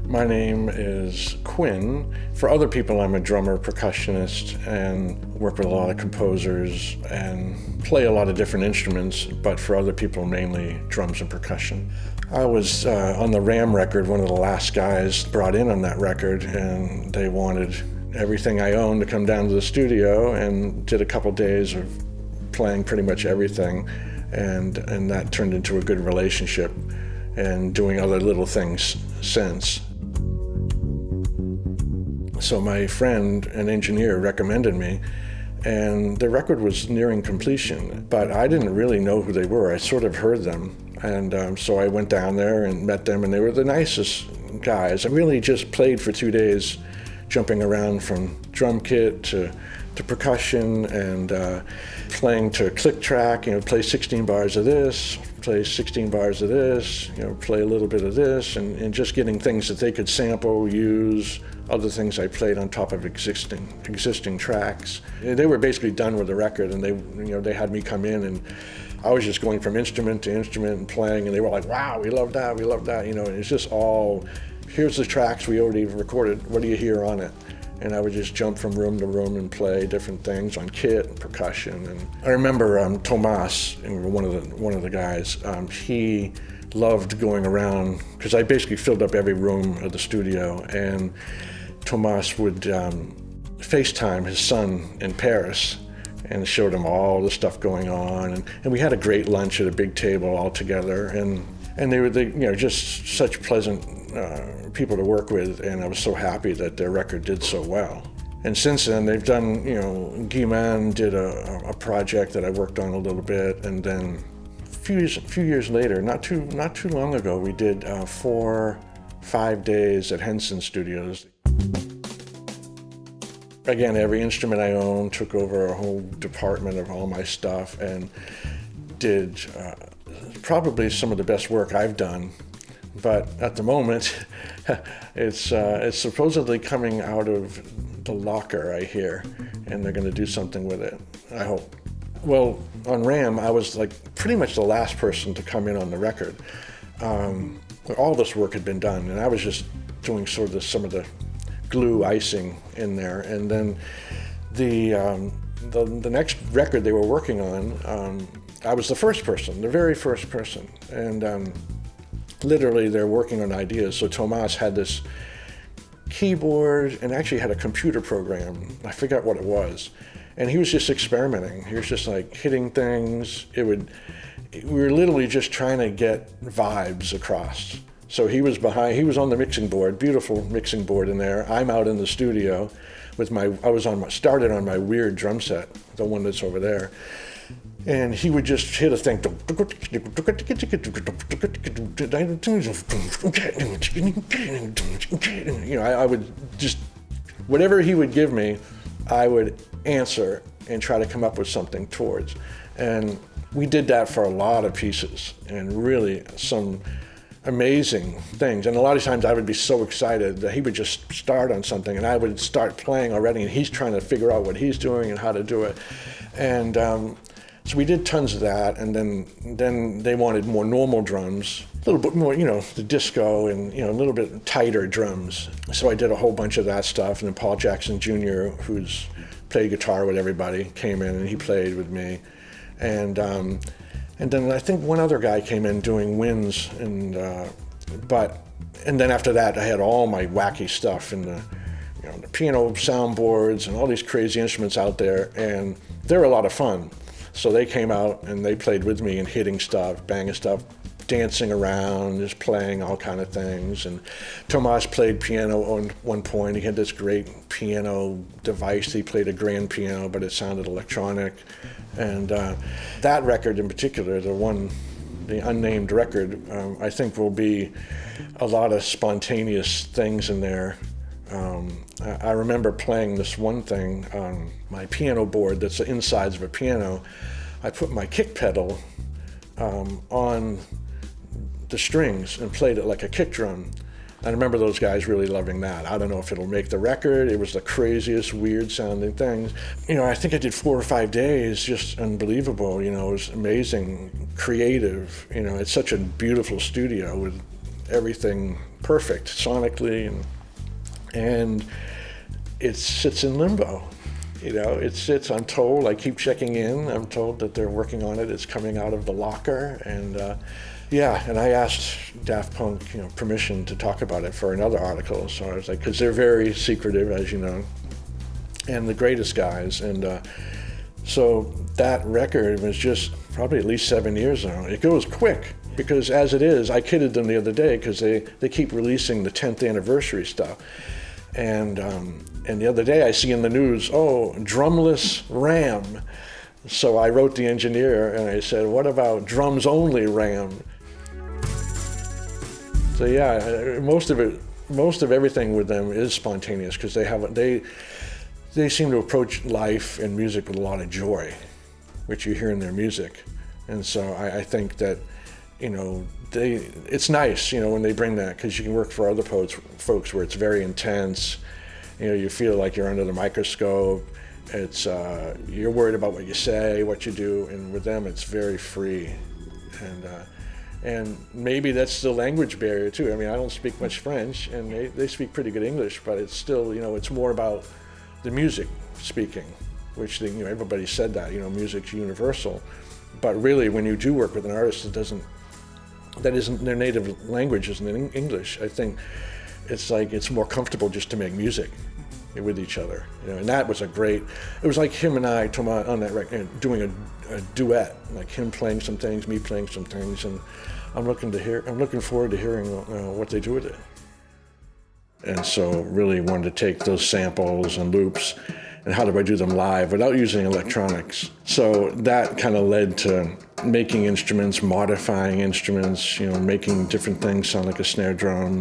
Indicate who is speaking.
Speaker 1: My name is Quinn. For other people, I'm a drummer, percussionist, and work with a lot of composers and play a lot of different instruments, but for other people, mainly drums and percussion. I was on the Ram record, one of the last guys brought in on that record, and they wanted everything I owned to come down to the studio, and did a couple days of playing pretty much everything, and that turned into a good relationship, and doing other little things since. So my friend, an engineer, recommended me, and the record was nearing completion, but I didn't really know who they were. I sort of heard them, and so I went down there and met them, and they were the nicest guys. I really just played for 2 days, jumping around from drum kit to percussion, and playing to click track, play 16 bars of this, play 16 bars of this, play a little bit of this, and just getting things that they could sample, use, other things I played on top of existing tracks. They were basically done with the record, and they had me come in, and I was just going from instrument to instrument and playing, and they were like, wow, we love that, and it's just all, here's the tracks we already recorded, what do you hear on it? And I would just jump from room to room and play different things on kit and percussion. And I remember Tomas, one of the guys, he loved going around, because I basically filled up every room of the studio, and Tomas would FaceTime his son in Paris and showed him all the stuff going on. And we had a great lunch at a big table all together, and they were just such pleasant people to work with, and I was so happy that their record did so well. And since then, they've done, Guy-Man did a project that I worked on a little bit, and then a few years later, not too long ago, we did 4-5 days at Henson Studios. Again, every instrument I owned, took over a whole department of all my stuff, and did probably some of the best work I've done. But at the moment, it's supposedly coming out of the locker, I hear, and they're going to do something with it, I hope. Well, on Ram, I was pretty much the last person to come in on the record. All this work had been done, and I was just doing sort of some of the glue icing in there. And then the next record they were working on, I was the very first person, and literally they're working on ideas. So Tomas had this keyboard and actually had a computer program. I forgot what it was. And he was just experimenting. He was just hitting things. We were literally just trying to get vibes across. So he was on the mixing board, beautiful mixing board in there. I'm out in the studio with started on my weird drum set, the one that's over there. And he would just hit a thing. I would just, whatever he would give me, I would answer and try to come up with something towards. And we did that for a lot of pieces, and really some amazing things. And a lot of times I would be so excited that he would just start on something, and I would start playing already, and he's trying to figure out what he's doing and how to do it. And so we did tons of that, and then they wanted more normal drums, a little bit more, the disco, and a little bit tighter drums. So I did a whole bunch of that stuff, and then Paul Jackson Jr., who's played guitar with everybody, came in and he played with me. And then I think one other guy came in doing winds, and then after that I had all my wacky stuff and the piano soundboards and all these crazy instruments out there, and they're a lot of fun. So they came out and they played with me and hitting stuff, banging stuff, dancing around, just playing all kind of things. And Tomas played piano on one point. He had this great piano device. He played a grand piano, but it sounded electronic. And that record in particular, the unnamed record, I think will be a lot of spontaneous things in there. I remember playing this one thing on my piano board that's the insides of a piano. I put my kick pedal on the strings and played it like a kick drum. I remember those guys really loving that. I don't know if it'll make the record. It was the craziest, weird sounding things. I think I did 4 or 5 days, just unbelievable. It was amazing, creative. It's such a beautiful studio with everything perfect sonically, and it sits in limbo. It sits, I'm told, I keep checking in, I'm told that they're working on it, it's coming out of the locker, and and I asked Daft Punk, permission to talk about it for another article, so I was like, because they're very secretive, as you know, and the greatest guys, and so that record was just probably at least 7 years now. It goes quick, because as it is, I kidded them the other day, because they keep releasing the 10th anniversary stuff, and the other day I see in the news, drumless RAM. So I wrote the engineer and I said, what about drums only RAM? So yeah, most of everything with them is spontaneous, because they seem to approach life and music with a lot of joy, which you hear in their music. And so I think that, it's nice, when they bring that, because you can work for other folks where it's very intense. You feel like you're under the microscope. It's you're worried about what you say, what you do, and with them it's very free, and maybe that's the language barrier too. I mean, I don't speak much French, and they speak pretty good English, but it's still, it's more about the music speaking, which everybody said that, music's universal, but really when you do work with an artist that isn't their native language, isn't in English, I think it's like it's more comfortable just to make music with each other, and that was it was like him and I, Thomas, on that record, doing a duet, like him playing some things, me playing some things, and I'm looking forward to hearing what they do with it. And so really wanted to take those samples and loops, and how do I do them live without using electronics? So that kind of led to making instruments, modifying instruments, making different things sound like a snare drum,